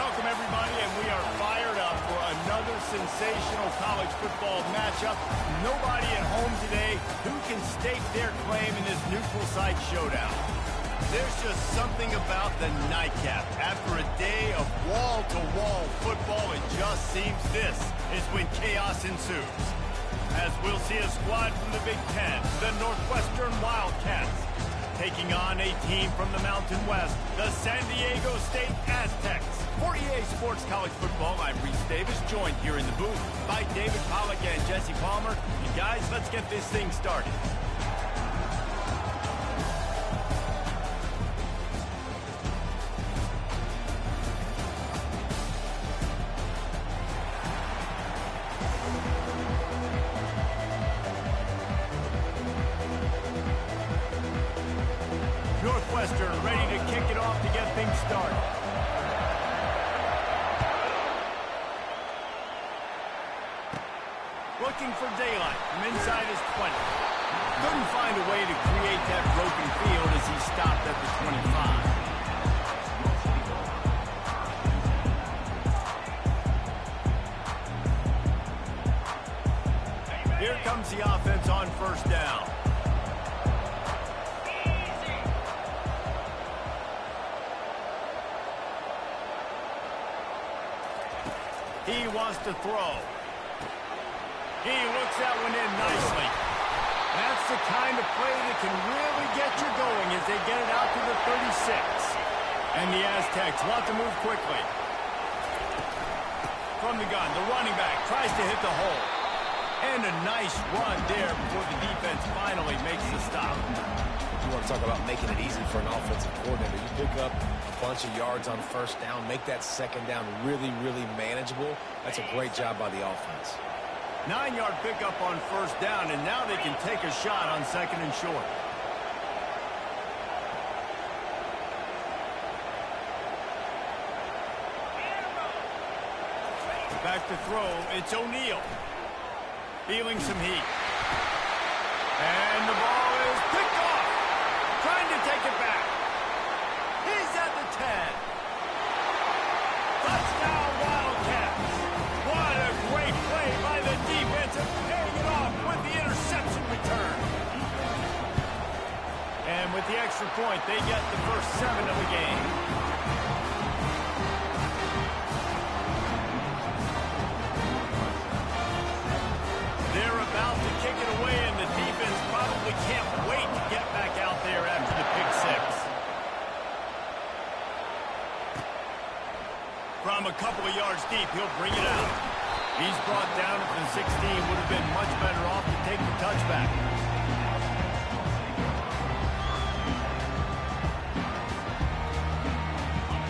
Welcome, everybody, and we are fired up for another sensational college football matchup. Nobody at home today who can stake their claim in this neutral site showdown. There's just something about the nightcap. After a day of wall-to-wall football, it just seems this is when chaos ensues. As we'll see a squad from the Big Ten, the Northwestern Wildcats, taking on a team from the Mountain West, the San Diego State Aztecs. For EA Sports College Football, I'm Reese Davis, joined here in the booth by David Pollack and Jesse Palmer. And guys, let's get this thing started. Northwestern ready to kick it off to get things started. Looking for daylight from inside his 20. Couldn't find a way to create that broken field as he stopped at the 25. Here comes the offense on first down. He wants to throw. He looks that one in nicely. That's the kind of play that can really get you going as they get it out to the 36. And the Aztecs want to move quickly. From the gun, the running back tries to hit the hole. And a nice run there before the defense finally makes the stop. You want to talk about making it easy for an offensive coordinator. You pick up a bunch of yards on first down, make that second down really, really manageable. That's a great job by the offense. 9-yard pickup on first down, and now they can take a shot on second and short. Back to throw, it's O'Neal. Feeling some heat. And the ball is picked off. Trying to take it back. He's at the 10. Touchdown, Wildcats. What a great play by the defense of paying it off with the interception return. And with the extra point, they get the first 7 of the game. They're about to kick it away, and the defense probably can't wait to get back out there after the pick 6. From a couple of yards deep, he'll bring it out. He's brought down at the 16. Would have been much better off to take the touchback.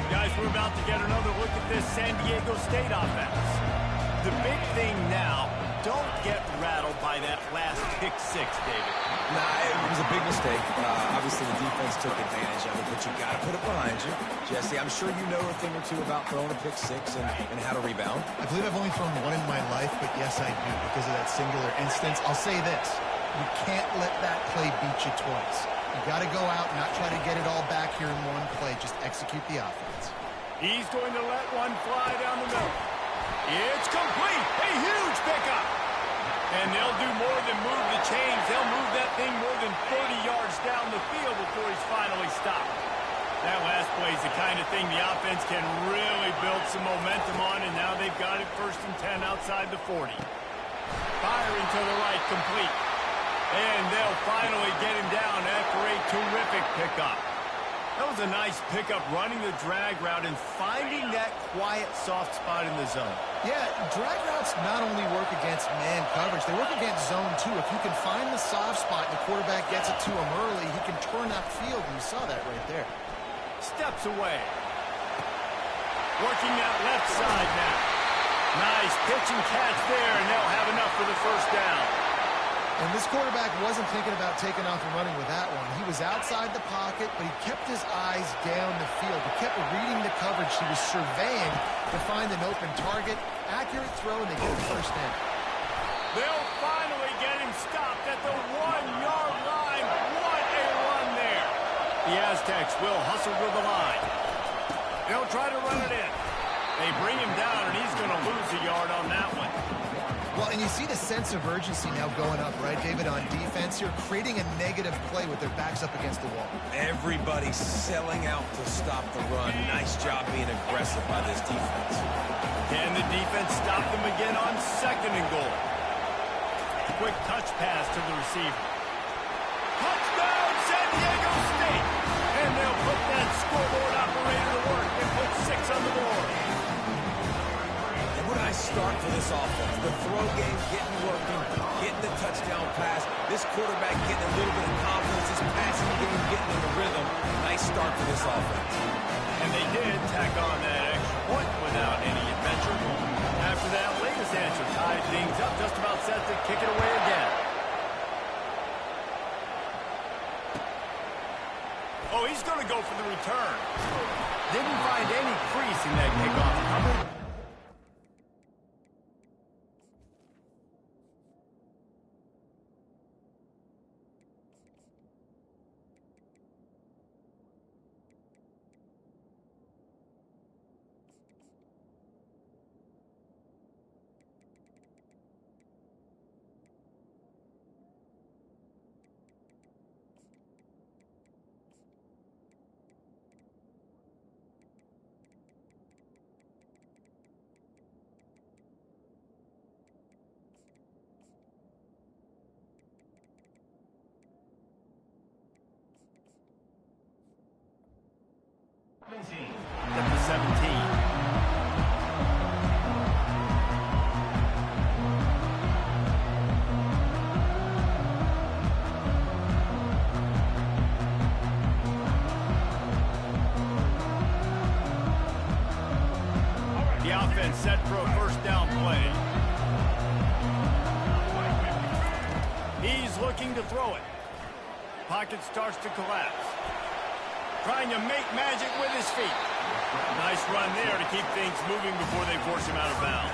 Guys, we're about to get another look at this San Diego State offense. The big thing now, don't get rattled by that last pick 6, David. Nah, it was a big mistake. Obviously, the defense took advantage of it, but you got to put it behind you. Jesse, I'm sure you know a thing or two about throwing a pick 6 and how to rebound. I believe I've only thrown one in my life, but yes, I do, because of that singular instance. I'll say this. You can't let that play beat you twice. You got to go out and not try to get it all back here in one play. Just execute the offense. He's going to let one fly down the middle. It's complete. A huge pickup. And they'll do more than move the chains. They'll move that thing more than 30 yards down the field before he's finally stopped. That last play is the kind of thing the offense can really build some momentum on, and now they've got it 1st and 10 outside the 40. Firing to the right, complete. And they'll finally get him down after a terrific pickup. That was a nice pickup, running the drag route and finding that quiet, soft spot in the zone. Yeah, drag routes not only work against man coverage, they work against zone too. If you can find the soft spot and the quarterback gets it to him early, he can turn that field, and you saw that right there. Steps away. Working that left side now. Nice pitch and catch there, and they'll have enough for the first down. And this quarterback wasn't thinking about taking off and running with that one. He was outside the pocket, but he kept his eyes down the field. He kept reading the coverage. He was surveying to find an open target. Accurate throw, and they get the first down. They'll finally get him stopped at the 1-yard line. What a run there. The Aztecs will hustle to the line. They'll try to run it in. They bring him down, and he's going to lose a yard on that one. Well, and you see the sense of urgency now going up, right, David, on defense here, creating a negative play with their backs up against the wall. Everybody's selling out to stop the run. Nice job being aggressive by this defense. Can the defense stop them again on 2nd and goal? Quick touch pass to the receiver. Touchdown, San Diego State! And they'll put that scoreboard operator to work and put 6 on the board. And what a nice start for this offense. The throw game getting working, getting the touchdown pass. This quarterback getting a little bit of confidence. This passing game getting in the rhythm. Nice start for this offense. And they did tack on that extra point without any adventure. After that latest answer tied things up, just about set to kick it away again. Oh, he's going to go for the return. Didn't find any crease in that kickoff. At the 17. The offense set for a 1st down play. He's looking to throw it. Pocket starts to collapse. Trying to make magic with his feet. Nice run there to keep things moving before they force him out of bounds.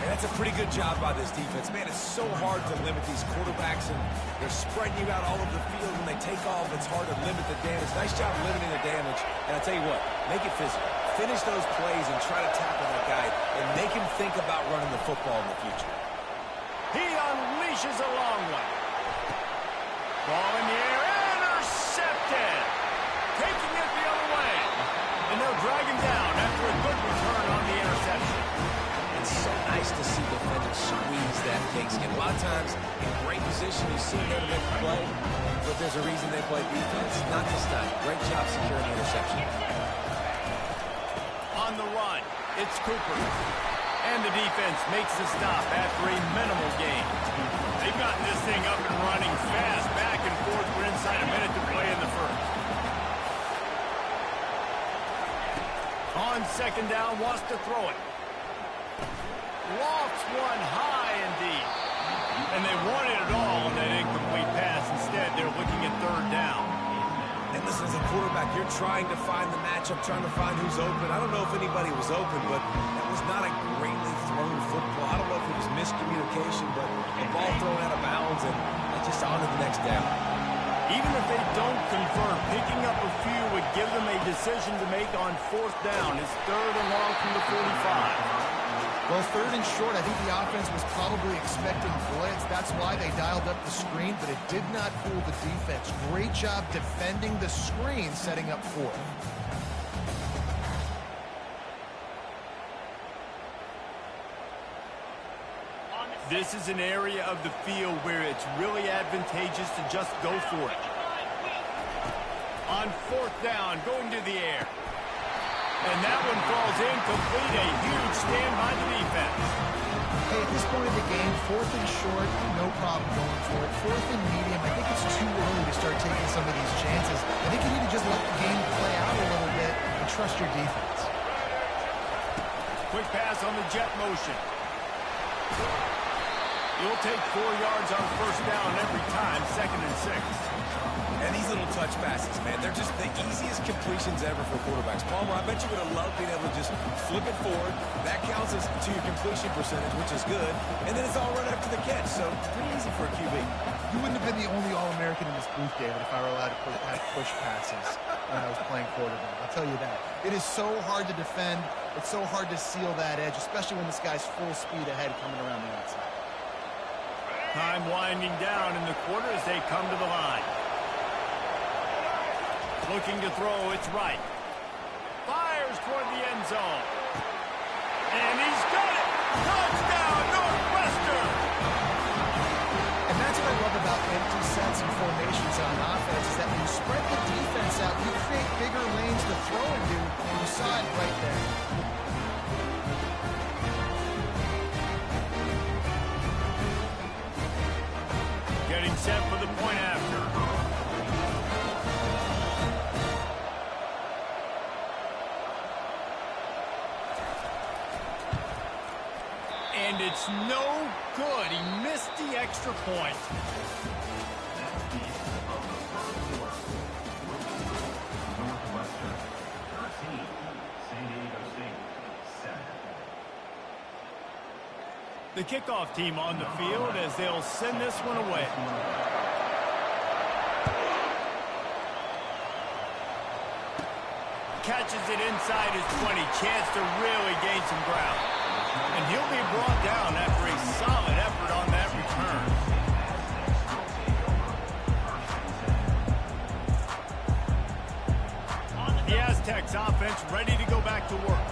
And that's a pretty good job by this defense. Man, it's so hard to limit these quarterbacks, and they're spreading you out all over the field. When they take off, it's hard to limit the damage. Nice job limiting the damage. And I'll tell you what, make it physical. Finish those plays and try to tackle that guy and make him think about running the football in the future. He unleashes a long one. Ball in the air, intercepted. Taking it the other way. And they'll drag him down after a good return on the interception. It's so nice to see defenders squeeze that pigskin. A lot of times, in great position, you see them make a play, but there's a reason they play defense. Not this time. Great job securing the interception. On the run, it's Cooper. And the defense makes the stop after a minimal gain. They've gotten this thing up and running fast, back and forth for inside a minute to play in the 1st. On 2nd down, wants to throw it. Lofts one high indeed. And they wanted it all on that incomplete pass. Instead, they're looking at 3rd down. And listen, as a quarterback, you're trying to find the matchup, trying to find who's open. I don't know if anybody was open, but that was not a greatly thrown football. I don't know if it was miscommunication, but the ball thrown out of bounds, and just on to the next down. Even if they don't convert, picking up a few would give them a decision to make on 4th down. It's 3rd and long from the 45. Well, 3rd and short, I think the offense was probably expecting blitz. That's why they dialed up the screen, but it did not fool the defense. Great job defending the screen, setting up 4th. This is an area of the field where it's really advantageous to just go for it. On 4th down, going to the air. And that one falls incomplete. A huge stand by the defense. Hey, at this point of the game, 4th and short, no problem going for it. 4th and medium, I think it's too early to start taking some of these chances. I think you need to just let the game play out a little bit and trust your defense. Quick pass on the jet motion. You'll take 4 yards on 1st down every time, 2nd and 6. And these little touch passes, man, they're just the easiest completions ever for quarterbacks. Palmer, I bet you would have loved being able to just flip it forward. That counts as to your completion percentage, which is good. And then it's all right after the catch, so pretty easy for a QB. You wouldn't have been the only All-American in this booth, David, if I were allowed to have push passes when I was playing quarterback. I'll tell you that. It is so hard to defend. It's so hard to seal that edge, especially when this guy's full speed ahead coming around the outside. Time winding down in the quarter as they come to the line. Looking to throw, it's right. Fires toward the end zone. And he's got it! Touchdown, Northwestern! And that's what I love about empty sets and formations on offense, is that when you spread the defense out, you create bigger lanes to throw into, and you saw it right there. Getting set for the point after. And it's no good. He missed the extra point. The kickoff team on the field as they'll send this one away. Catches it inside his 20. Chance to really gain some ground. And he'll be brought down after a solid effort on that return. The Aztecs offense ready to go back to work.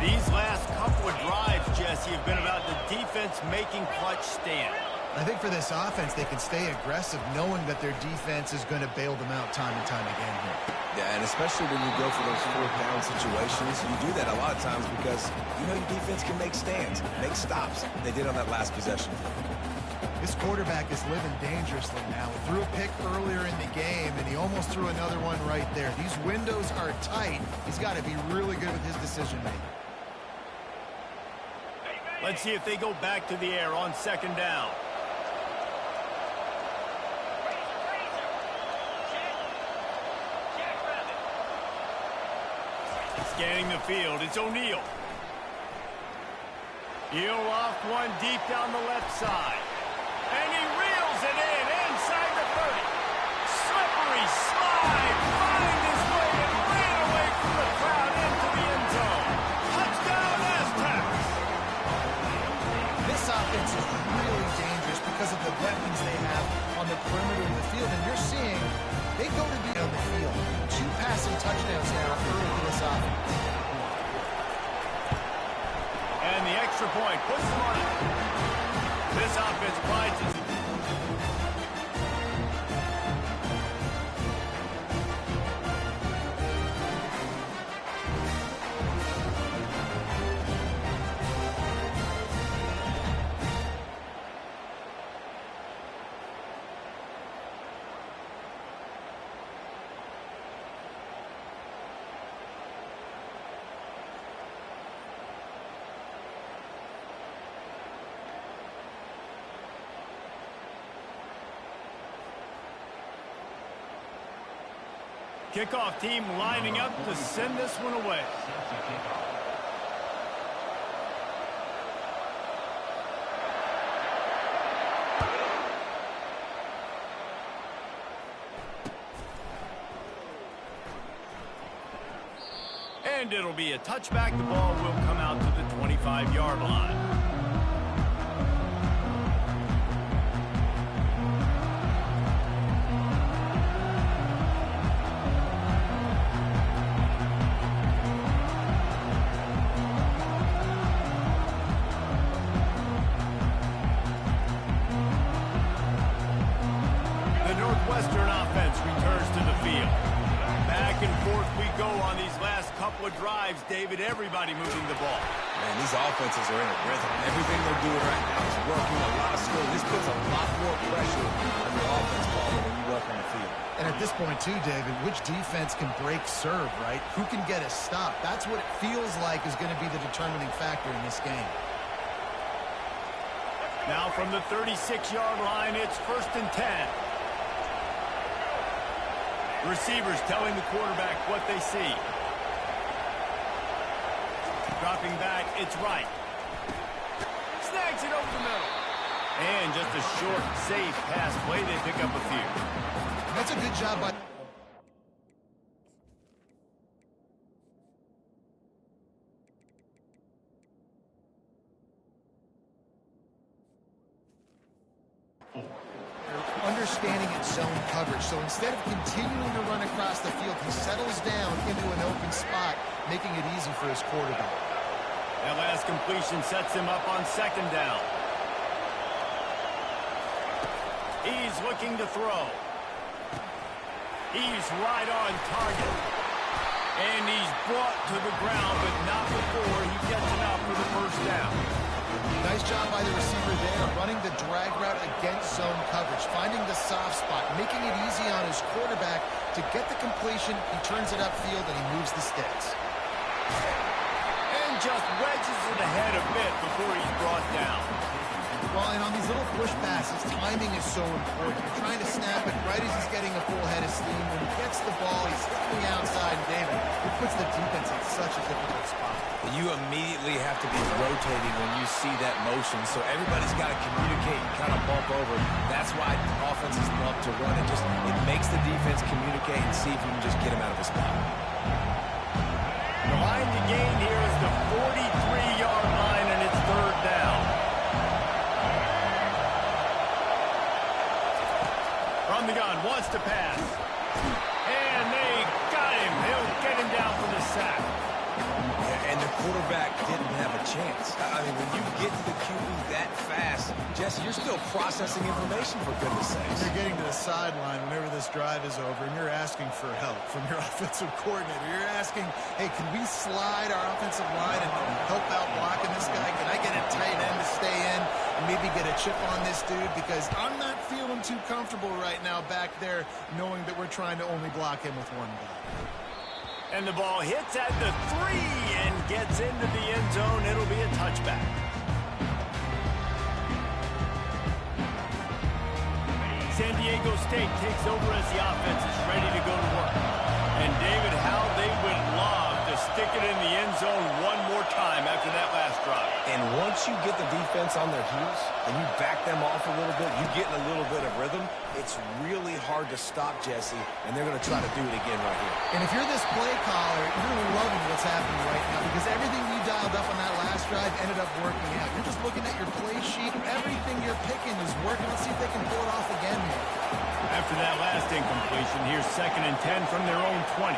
These last couple of drives, Jesse, have been about the defense making clutch stand. I think for this offense, they can stay aggressive knowing that their defense is going to bail them out time and time again here. Yeah, and especially when you go for those fourth down situations, you do that a lot of times because you know your defense can make stands, make stops. They did on that last possession. This quarterback is living dangerously now. He threw a pick earlier in the game, and he almost threw another one right there. These windows are tight. He's got to be really good with his decision-making. Let's see if they go back to the air on second down. Scanning the field, it's O'Neal. He'll loft one deep down the left side. And he reels it in inside the 30. Slippery slide, find his way and ran away from the crowd into the end zone. Touchdown, Aztecs! This offense is really dangerous because of the weapons they have on the perimeter of the field. And you're seeing they go to the on the field. 2 passing touchdowns now early in this offense. And the extra point puts them on it. This offense prides itself. Kickoff team lining up to send this one away. And it'll be a touchback. The ball will come out to the 25-yard line. Northwestern offense returns to the field. Back and forth we go on these last couple of drives, David. Everybody moving the ball. Man, these offenses are in a rhythm. Everything they're doing right now is working, a lot of skill. This puts a lot more pressure on your offense ball when you work on the field. And at this point, too, David, which defense can break serve, right? Who can get a stop? That's what it feels like is going to be the determining factor in this game. Now from the 36-yard line, it's 1st and 10. Receivers telling the quarterback what they see. Dropping back, it's right. Snags it over the middle. And just a short, safe pass play. They pick up a few. That's a good job by... understanding its zone coverage. So instead of continuing to run across the field, he settles down into an open spot, making it easy for his quarterback. That last completion sets him up on second down. He's looking to throw. He's right on target. And he's brought to the ground, but not before he gets it out for the first down. Nice job by the receiver there, running the drag route against zone coverage, finding the soft spot, making it easy on his quarterback to get the completion. He turns it upfield, and he moves the sticks. And just wedges it ahead a bit before he's brought down. Well, and on these little push passes, timing is so important. You're trying to snap it right as he's getting a full head of steam. When he gets the ball, he's hitting the outside, and David, it puts the defense in such a difficult spot. You immediately have to be rotating when you see that motion, so everybody's got to communicate and kind of bump over. That's why offenses love to run it. It makes the defense communicate and see if you can just get him out of his spot. The line to gain here is the 43-yard line, and it's third down. From the gun, wants to pass. And they got him. He'll get him down for the sack. And the quarterback didn't have a chance. I mean, when you get to the QB that fast, Jesse, you're still processing information, for goodness sakes. You're getting to the sideline whenever this drive is over, and you're asking for help from your offensive coordinator. You're asking, hey, can we slide our offensive line and help out blocking this guy? Can I get a tight end to stay in and maybe get a chip on this dude? Because I'm not feeling too comfortable right now back there knowing that we're trying to only block him with one guy. And the ball hits at the 3 and gets into the end zone. It'll be a touchback. San Diego State takes over as the offense is ready to go to work. And David, how they would love to stick it in the end zone one more time after that last drive. And once you get the defense on their heels and you back them off a little bit, you get in a little bit of rhythm, it's really hard to stop, Jesse, and they're going to try to do it again right here. And if you're this play caller, you're loving what's happening right now because everything you dialed up on that last drive ended up working out. You're just looking at your play sheet. Everything you're picking is working. Let's see if they can pull it off again here. After that last incompletion, here's 2nd and 10 from their own 20.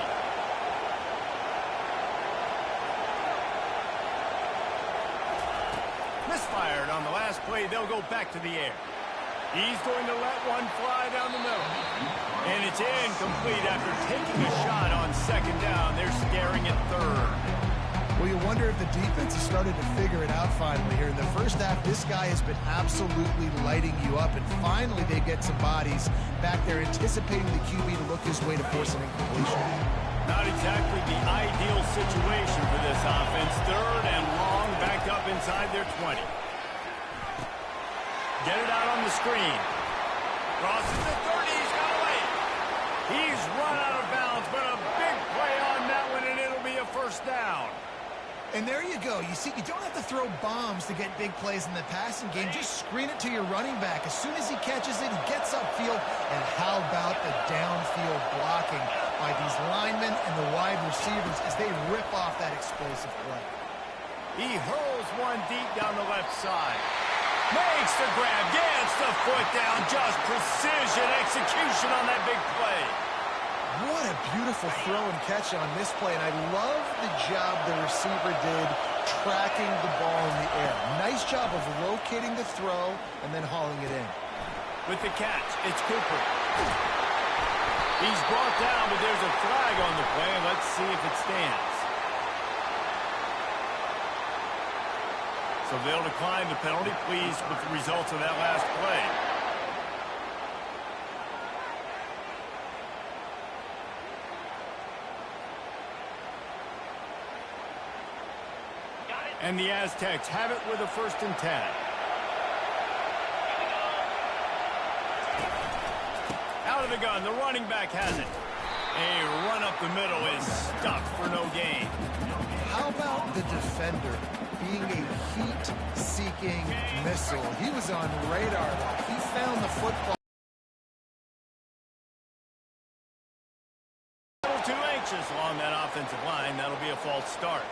Misfired on the last play. They'll go back to the air. He's going to let one fly down the middle. And it's incomplete after taking a shot on 2nd down. They're staring at 3rd. Well, you wonder if the defense has started to figure it out finally here. In the first half, this guy has been absolutely lighting you up, and finally they get some bodies back there anticipating the QB to look his way to force an incompletion. Not exactly the ideal situation for this offense. 3rd and long, backed up inside their 20. Get it out on the screen. Crosses the 30, he's got away. He's run out of bounds, but a big play on that one, and it'll be a first down. And there you go. You see, you don't have to throw bombs to get big plays in the passing game. Just screen it to your running back. As soon as he catches it, he gets upfield. And how about the downfield blocking by these linemen and the wide receivers as they rip off that explosive play. He hurls one deep down the left side. Makes the grab, gets the foot down. Just precision execution on that big play. What a beautiful throw and catch on this play, and I love the job the receiver did tracking the ball in the air. Nice job of locating the throw and then hauling it in. With the catch, it's Cooper. He's brought down, but there's a flag on the play. Let's see if it stands. So they'll decline the penalty. Pleased with the results of that last play. And the Aztecs have it with a 1st and 10. Out of the gun, the running back has it. A run up the middle is stuck for no gain. How about the defender being a heat-seeking missile. He was on radar. He found the football. A little too anxious along that offensive line. That'll be a false start.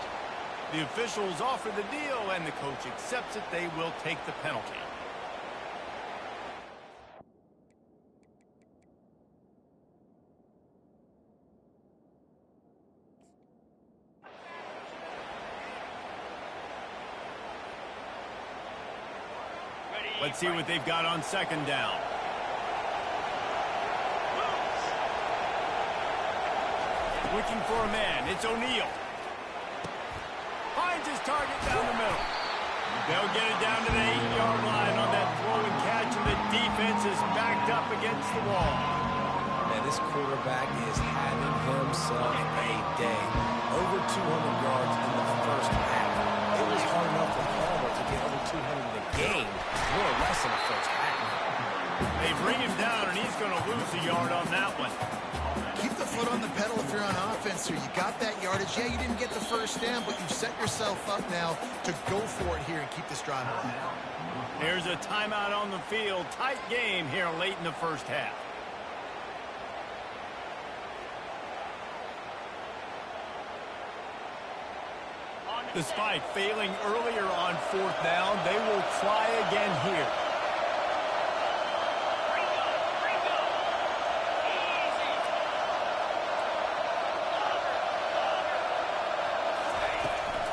The officials offer the deal, and the coach accepts it. They will take the penalty. Let's see what they've got on second down. Looking for a man. It's O'Neal. Finds his target down the middle. They'll get it down to the 8-yard line on that throw and catch, and the defense is backed up against the wall. Man, this quarterback is having himself a day. Over 200 yards in the first half. It was hard enough for Palmer to get over 200 in the game, more or less in the first half. They bring him down, and he's going to lose a yard on that one. Keep the foot on the pedal if you're on offense here. You got that yardage. Yeah, you didn't get the first down, but you've set yourself up now to go for it here and keep this drive alive. Here's a timeout on the field. Tight game here late in the first half. Despite failing earlier on fourth down, they will try again here.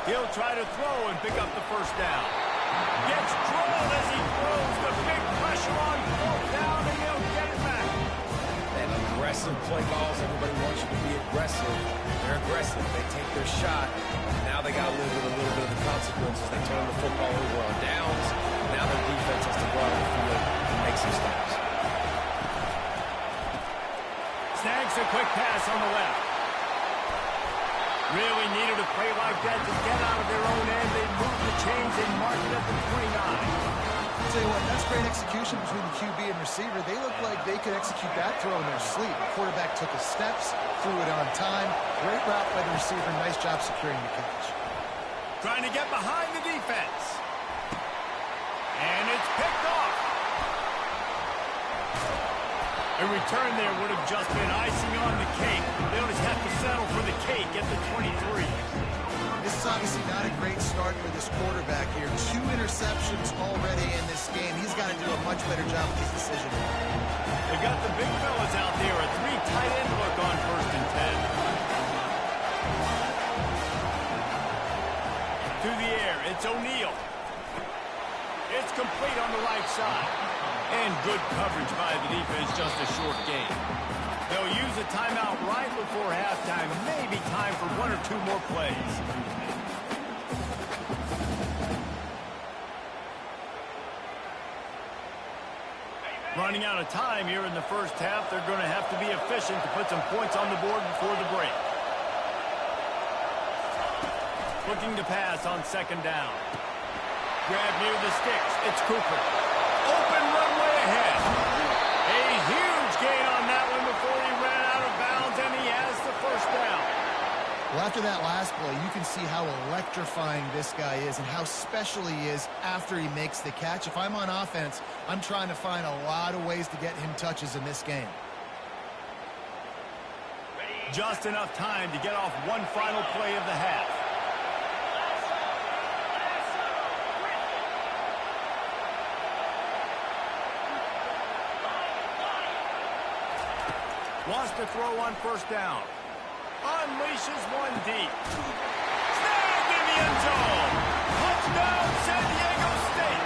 He'll try to throw and pick up the first down. Gets drilled as he throws. The big pressure on fourth down, and he'll get it back. And aggressive play calls. Everybody wants you to be aggressive. They're aggressive. They take their shot. Now they got to live with a little bit of the consequences. They turn the football over on downs. Now their defense has to go out on the field and make some stops. Snags a quick pass on the left. Really needed a play like that to get out of their own end. They moved the chains and marked it at the 29. I'll tell you what, that's great execution between the QB and receiver. They look like they could execute that throw in their sleep. The quarterback took his steps, threw it on time. Great route by the receiver. Nice job securing the catch. Trying to get behind the defense. And it's picked off. A return there would have just been icing on the cake. They'll just have to settle for the cake at the 23. This is obviously not a great start for this quarterback here. 2 interceptions already in this game. He's got to do a much better job with his decision. They've got the big fellas out there. A 3 tight end look on 1st and 10. To the air, it's O'Neal. It's complete on the right side. And good coverage by the defense, just a short game. They'll use a timeout right before halftime. Maybe time for 1 or 2 more plays. Running out of time here in the first half. They're going to have to be efficient to put some points on the board before the break. Looking to pass on 2nd down. Grab near the sticks. It's Cooper. Open runway ahead. A huge gain on that one before he ran out of bounds, and he has the first down. Well, after that last play, you can see how electrifying this guy is and how special he is after he makes the catch. If I'm on offense, I'm trying to find a lot of ways to get him touches in this game. Just enough time to get off one final play of the half. Wants to throw on 1st down. Unleashes one deep. Snagged in the end zone. Touchdown, San Diego State.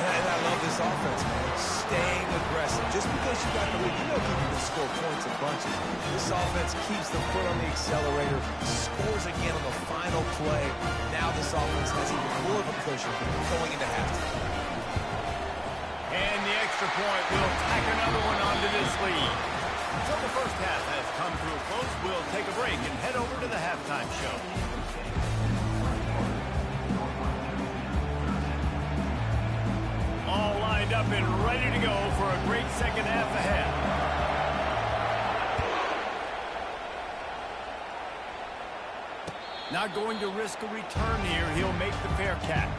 And I love this offense, man. Staying aggressive. Just because you got the lead, you know people can score points in bunches. This offense keeps the foot on the accelerator, scores again on the final play. Now this offense has even more of a cushion going into halftime. And the extra point will tack another one onto this lead. So the first half has come to a close. We'll take a break and head over to the halftime show. All lined up and ready to go for a great second half ahead. Not going to risk a return here. He'll make the fair catch.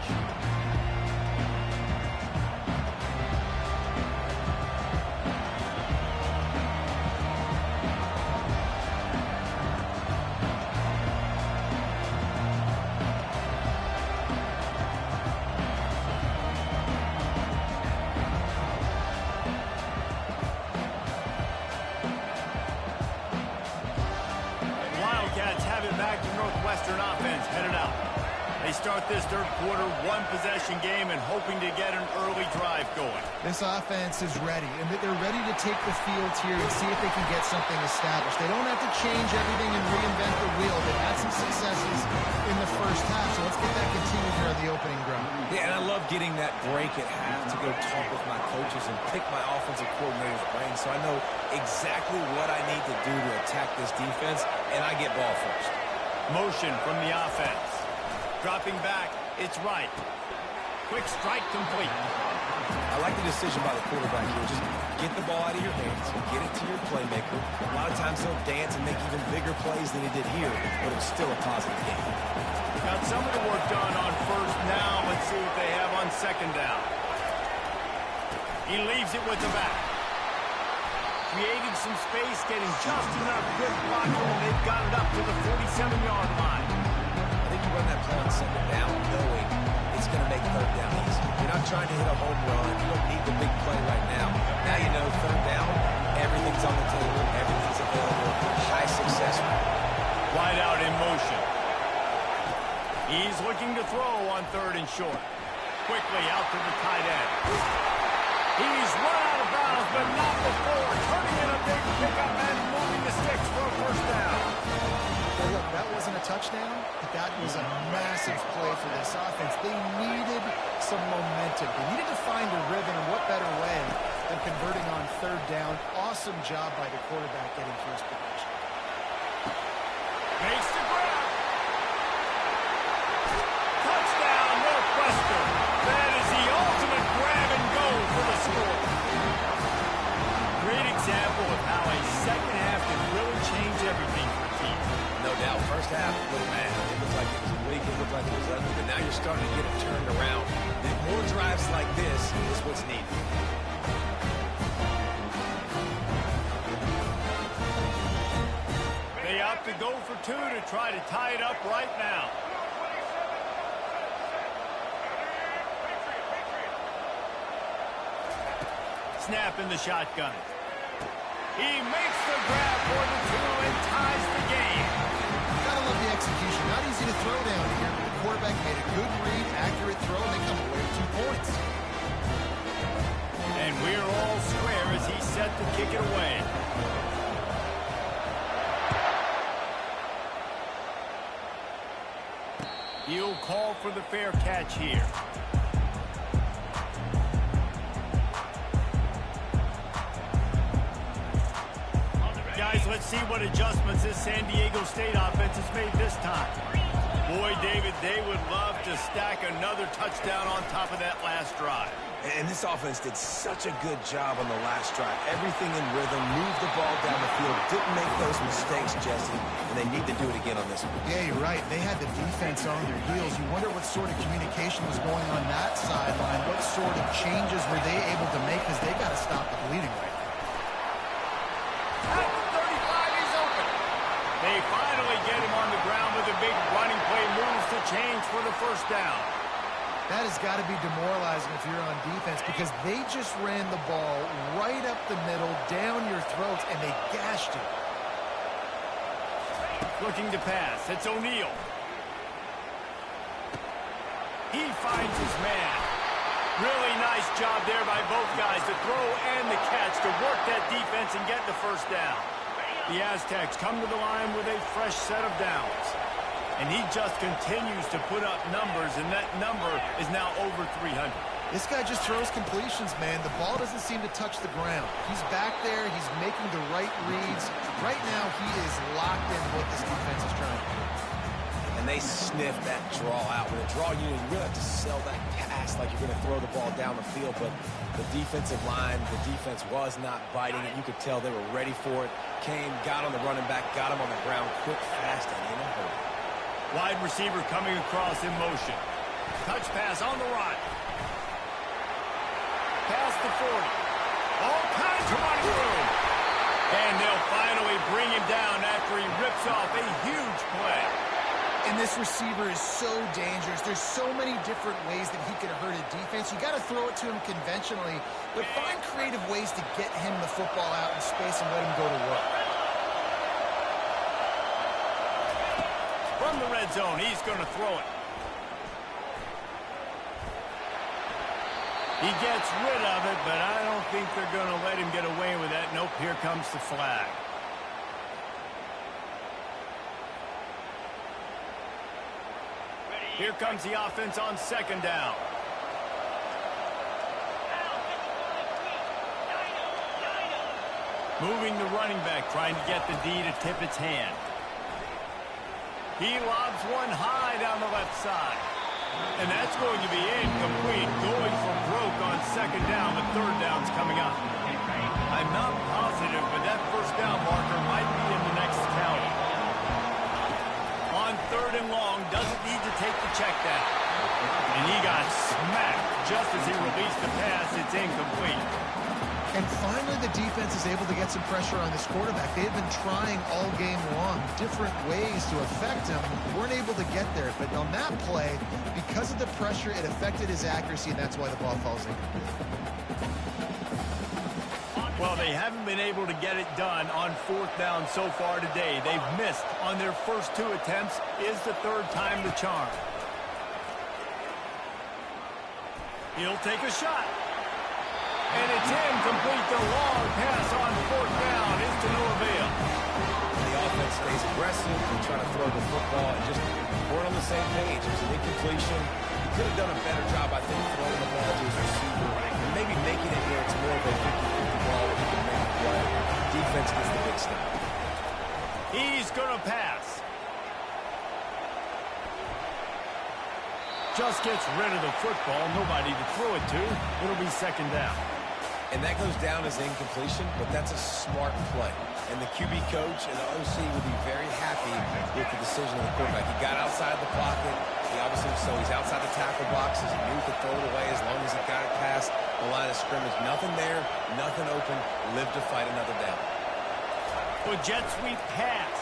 Wildcats have it back to Northwestern offense, headed out. They start this third quarter one-possession game and hoping to get an early drive going. This offense is ready, and they're ready to take the field here and see if they can get something established. They don't have to change everything and reinvent the wheel. They've had some successes in the first half, so let's get that continued here on the opening drive. Yeah, and I love getting that break at half to go talk with my coaches and pick my offensive coordinator's brain so I know exactly what I need to do to attack this defense, and I get ball first. Motion from the offense. Dropping back, it's right. Quick strike complete. I like the decision by the quarterback here. Just get the ball out of your hands, get it to your playmaker. A lot of times he'll dance and make even bigger plays than he did here, but it's still a positive game. Got some of the work done on first down. Let's see what they have on second down. He leaves it with the back. Creating some space, getting just enough quick blocking, and they've got it up to the 47-yard line. I think you run that play on second down knowing it's going to make third down easy. You're not trying to hit a home run. You don't need the big play right now. Now you know third down, everything's on the table, everything's available. High success rate. Wide out in motion. He's looking to throw on third and short. Quickly out to the tight end. He's run out of bounds, but not before. Turning in a big pickup and moving the sticks for a first down. Well, look, that wasn't a touchdown, but that was a massive play for this offense. They needed some momentum. They needed to find a rhythm, and what better way than converting on third down. Awesome job by the quarterback getting through his progression. Makes the grab. Touchdown, Northwestern. That is the ultimate grab and go for the score. Great example of how a second half can really change everything for teams. No doubt, first half, a little mad. It looked like it was weak, it looked like it was ugly, but now you're starting to get it turned around. Then more drives like this is what's needed. They opt to go for two to try to tie it up right now. Snap in the shotgun. He makes the grab for the two and ties the game. Gotta love the execution. Not easy to throw down here, but the quarterback made a good read, accurate throw, and they come away with 2 points. And we're all square as he's set to kick it away. He'll call for the fair catch here. Guys, let's see what adjustments this San Diego State offense has made this time. Boy, David, they would love to stack another touchdown on top of that last drive. And this offense did such a good job on the last drive. Everything in rhythm, moved the ball down the field, didn't make those mistakes, Jesse, and they need to do it again on this one. Yeah, you're right. They had the defense on their heels. You wonder what sort of communication was going on that sideline. What sort of changes were they able to make, because they got to stop the bleeding right now. At the 35, he's open. They finally get him on the ground with a big running play, moves to change for the first down. That has got to be demoralizing if you're on defense, because they just ran the ball right up the middle, down your throats, and they gashed you. Looking to pass. It's O'Neal. He finds his man. Really nice job there by both guys, the throw and the catch, to work that defense and get the first down. The Aztecs come to the line with a fresh set of downs. And he just continues to put up numbers, and that number is now over 300. This guy just throws completions, man. The ball doesn't seem to touch the ground. He's back there. He's making the right reads. Right now, he is locked into what this defense is trying to do. And they sniff that draw out. With a draw unit, you really have to sell that pass like you're going to throw the ball down the field. But the defensive line, the defense was not biting it. You could tell they were ready for it. Came, got on the running back, got him on the ground quick, fast, and in a hurry. Wide receiver coming across in motion. Touch pass on the right. Past the 40. All kinds of running room. And they'll finally bring him down after he rips off a huge play. And this receiver is so dangerous. There's so many different ways that he could hurt a defense. You got to throw it to him conventionally, but find creative ways to get him the football out in space and let him go to work. From the red zone, he's going to throw it. He gets rid of it, but I don't think they're going to let him get away with that. Nope, here comes the flag. Here comes the offense on second down. Moving the running back, trying to get the D to tip its hand. He lobs one high down the left side. And that's going to be incomplete. Going for broke on second down, but third down's coming up. I'm not positive, but that first down marker might be in the next count. On third and long, doesn't need to take the check down. And he got smacked just as he released the pass. It's incomplete. And finally, the defense is able to get some pressure on this quarterback. They've been trying all game long different ways to affect him. Weren't able to get there. But on that play, because of the pressure, it affected his accuracy, and that's why the ball falls incomplete. Well, they haven't been able to get it done on fourth down so far today. They've missed on their first two attempts. Is the third time the charm. He'll take a shot. And it's incomplete. The long pass on fourth down is to no avail. The offense stays aggressive. They try to throw the football and just weren't on the same page. It was an incompletion. He could have done a better job, I think, throwing the ball to his receiver. And maybe making it where it's more of a 50-50 ball where he can make a play. Defense gets the big stop. He's going to pass. Just gets rid of the football. Nobody to throw it to. It'll be second down. And that goes down as incompletion, but that's a smart play. And the QB coach and the OC will be very happy with the decision of the quarterback. He got outside the pocket. He obviously, so he's outside the tackle boxes. He knew he could throw it away as long as he got it past the line of scrimmage. Nothing there, nothing open. Live to fight another down. Well, jet sweep pass.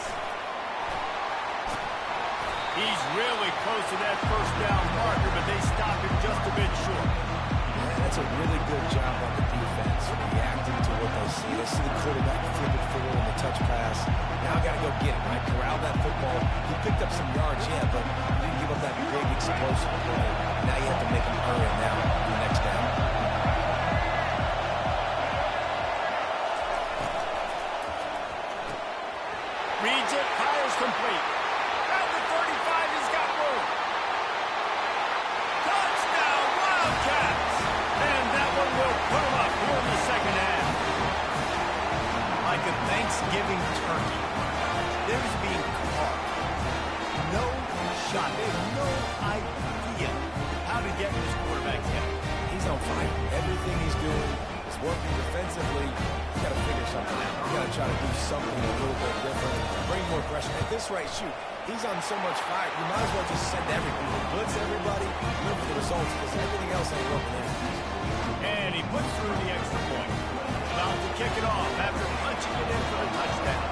He's really close to that first down marker, but they stop him just a bit short. That's a really good job on the defense, reacting to what they see. They see the quarterback flip it forward on the touch pass. Now I got to go get it, right? Corral that football. He picked up some yards, yeah, but he didn't give up that big explosive play. Now you have to make him hurry now on the next down. Reads it, fires complete. At the 35, he's got room. Touchdown, Wildcats! And that one will put him up here in the second half. Like a Thanksgiving turkey. There's being carved. No shot. They have no idea how to get this quarterback's head. He's on fire. Everything he's doing is working defensively. You got to figure something out. You got to try to do something a little bit different. Bring more pressure. At this rate, shoot, he's on so much fire. You might as well just send everything. Blitz everybody, look for the results, because everything else ain't working in. And he puts through the extra point. About to kick it off after punching it in for the touchdown.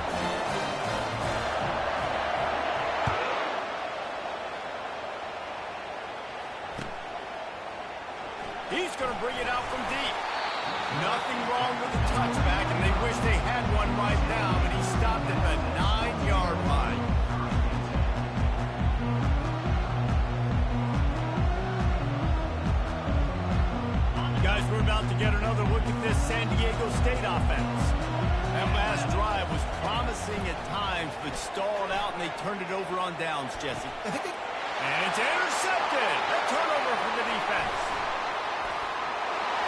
He's going to bring it out from deep. Nothing wrong with the touchback, and they wish they had one right now, but he stopped at the 9-yard line. Guys, we're about to get another look at this San Diego State offense. That last drive was promising at times, but stalled out, and they turned it over on downs, Jesse. And it's intercepted. A turnover for the defense.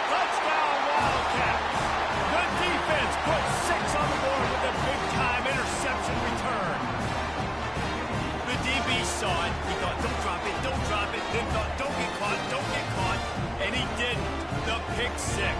Touchdown, Wildcats. The defense puts 6 on the board with a big-time interception return. The DB saw it. He thought, don't drop it, don't drop it. Then thought, don't get caught, don't get caught. And he didn't. The pick six.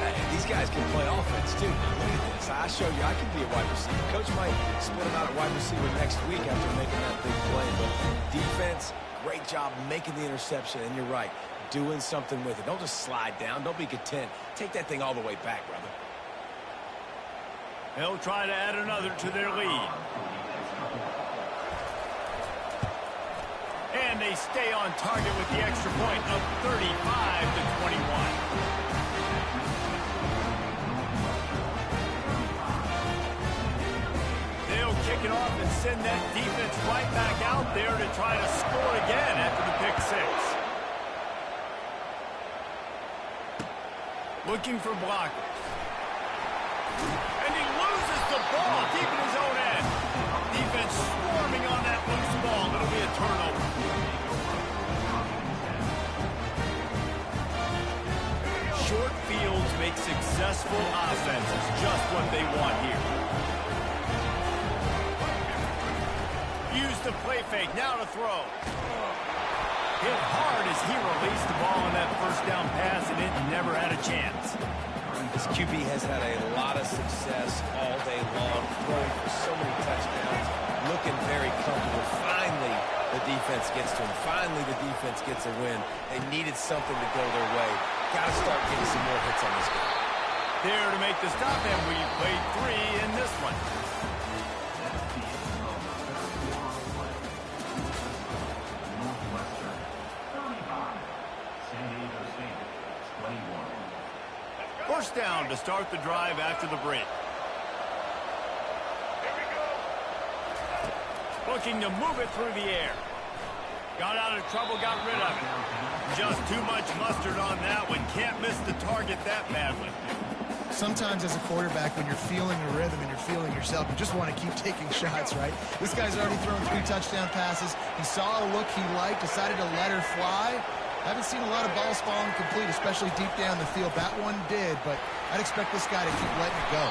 That And these guys can play offense, too. Now, look at this. I show you I can be a wide receiver. Coach might split him out at wide receiver next week after making that big play. But defense, great job making the interception. And you're right, doing something with it. Don't just slide down. Don't be content. Take that thing all the way back, brother. They'll try to add another to their lead. And they stay on target with the extra point of 35-21. They'll kick it off and send that defense right back out there to try to score again after the pick six. Looking for blockers. And he loses the ball deep in his own end. Defense swarming on that loose ball. It'll be a turnover. Short fields make successful offenses. Just what they want here. Use the play fake. Now to throw. Hit hard as he released the ball on that first down pass, and it never had a chance. This QB has had a lot of success all day long, throwing for so many touchdowns, looking very comfortable. Finally, the defense gets to him. Finally, the defense gets a win. They needed something to go their way. Got to start getting some more hits on this guy. There to make the stop, and we played 3 in this one. First down to start the drive after the break. Looking to move it through the air. Got out of trouble, got rid of it. Just too much mustard on that one. Can't miss the target that badly. Sometimes as a quarterback, when you're feeling the rhythm and you're feeling yourself, you just want to keep taking shots, right? This guy's already thrown 3 touchdown passes. He saw a look he liked, decided to let her fly. Haven't seen a lot of balls falling complete, especially deep down the field. That one did, but I'd expect this guy to keep letting it go.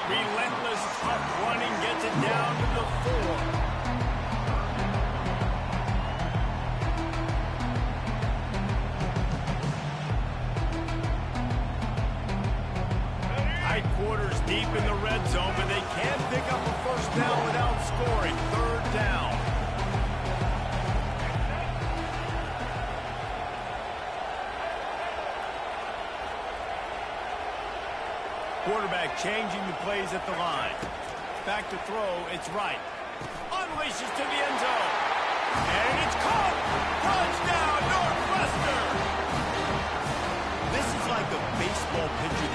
Relentless, tough running gets it down to the 4. Quarters deep in the red zone, but they can't pick up a first down without scoring. Third down. Quarterback changing the plays at the line. Back to throw, it's right. Unleashes to the end zone. And it's caught! Touchdown, Northwestern! This is like a baseball pitcher